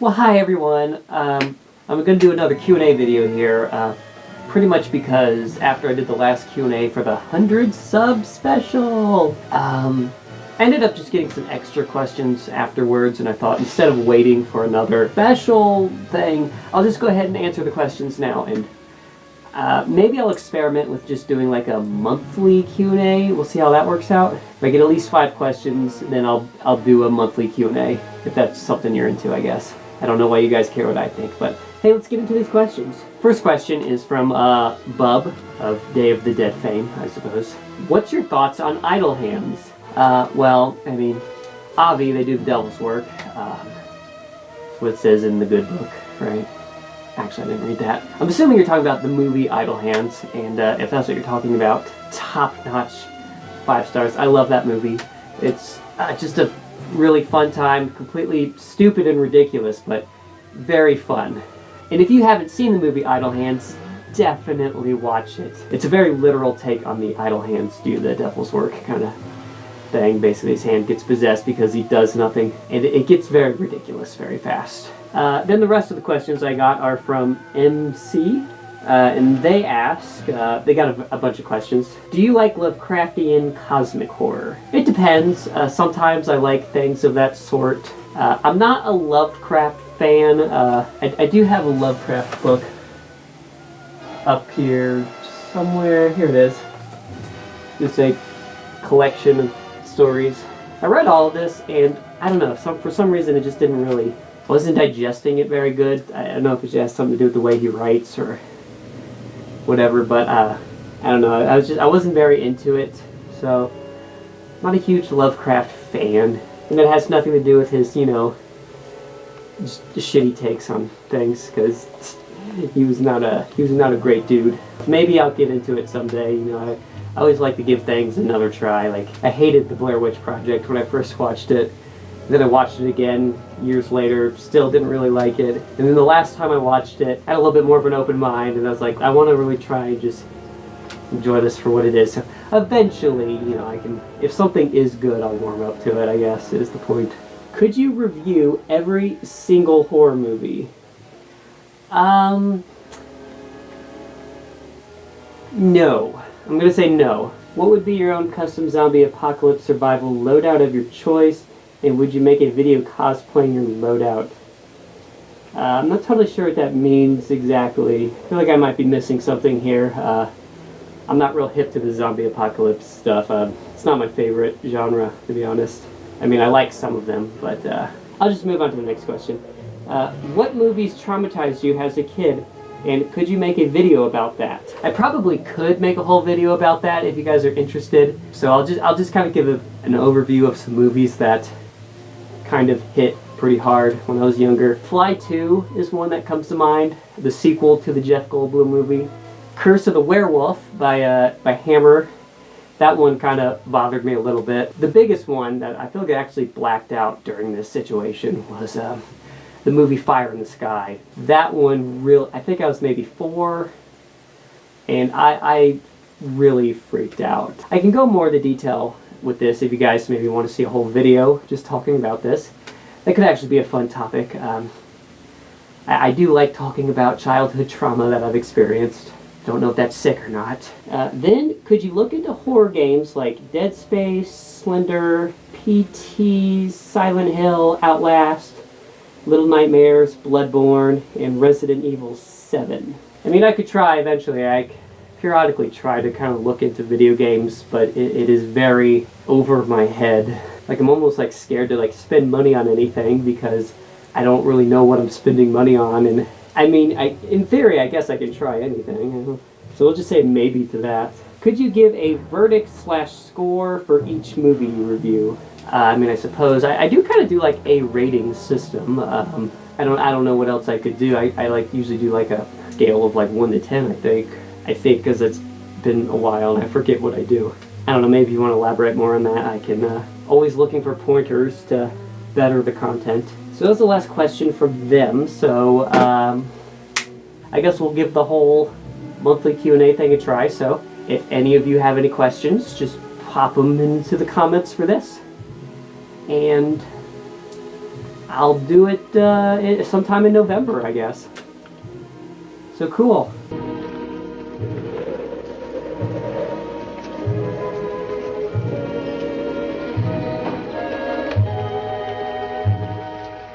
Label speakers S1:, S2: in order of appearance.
S1: Well, hi everyone. I'm going to do another Q&A video here, pretty much because after I did the last Q&A for the 100 sub special, I ended up just getting some extra questions afterwards, and I thought instead of waiting for another special thing, I'll just go ahead and answer the questions now, and maybe I'll experiment with just doing like a monthly Q&A. We'll see how that works out. If I get at least 5 questions, then I'll do a monthly Q&A, if that's something you're into, I guess. I don't know why you guys care what I think, but hey, let's get into these questions. First question is from Bub of Day of the Dead fame, I suppose. What's your thoughts on idle hands? Well, I mean, Avi, they do the devil's work. That's what it says in the good book, right? Actually, I didn't read that. I'm assuming you're talking about the movie Idle Hands, and if that's what you're talking about, top-notch 5 stars. I love that movie. It's just a really fun time, completely stupid and ridiculous, but very fun. And if you haven't seen the movie Idle Hands, definitely watch it. It's a very literal take on the idle hands do the devil's work kind of thing. Basically, his hand gets possessed because he does nothing, and it gets very ridiculous very fast. Then the rest of the questions I got are from MC, and they ask, they got a bunch of questions. Do you like Lovecraftian cosmic horror? It depends. Sometimes I like things of that sort. I'm not a Lovecraft fan. I do have a Lovecraft book up here somewhere. Here it is. It's a collection of stories. I read all of this, and I don't know, for some reason it just didn't really, wasn't digesting it very good. I don't know if it has something to do with the way he writes or whatever, but I don't know. I wasn't very into it, so not a huge Lovecraft fan, and it has nothing to do with his, you know, just shitty takes on things, because he was not a great dude. Maybe I'll get into it someday. You know, I always like to give things another try. Like, I hated the Blair Witch Project when I first watched it. Then I watched it again years later, still didn't really like it. And then the last time I watched it, I had a little bit more of an open mind, and I was like, I want to really try and just enjoy this for what it is. So eventually, you know, I can, if something is good, I'll warm up to it, I guess, is the point. Could you review every single horror movie? No. I'm gonna say no. What would be your own custom zombie apocalypse survival loadout of your choice? And would you make a video cosplaying your loadout? I'm not totally sure what that means exactly. I feel like I might be missing something here. I'm not real hip to the zombie apocalypse stuff. It's not my favorite genre, to be honest. I mean, I like some of them, but I'll just move on to the next question. What movies traumatized you as a kid, and could you make a video about that? I probably could make a whole video about that if you guys are interested. So I'll just kind of give an overview of some movies that kind of hit pretty hard when I was younger. Fly 2 is one that comes to mind, the sequel to the Jeff Goldblum movie. Curse of the Werewolf by Hammer. That one kind of bothered me a little bit. The biggest one that I feel like I actually blacked out during this situation was the movie Fire in the Sky. That one I think I was maybe 4, and I really freaked out. I can go more into detail with this if you guys maybe want to see a whole video just talking about this. That could actually be a fun topic. I do like talking about childhood trauma that I've experienced. Don't know if that's sick or not. Then, could you look into horror games like Dead Space, Slender, PT, Silent Hill, Outlast, Little Nightmares, Bloodborne, and Resident Evil 7? I mean, I could try eventually. I periodically try to kind of look into video games, but it is very over my head. Like, I'm almost like scared to like spend money on anything because I don't really know what I'm spending money on. And I mean, in theory, I guess I can try anything. So we'll just say maybe to that. Could you give a verdict/score for each movie you review? I mean, I suppose I do kind of do like a rating system. I don't know what else I could do. I like usually do like a scale of like 1 to 10. I think because it's been a while and I forget what I do. I don't know. Maybe you want to elaborate more on that. I can always looking for pointers to better the content. So that's the last question from them. So I guess we'll give the whole monthly Q&A thing a try. So if any of you have any questions, just pop them into the comments for this. And I'll do it sometime in November, I guess. So cool.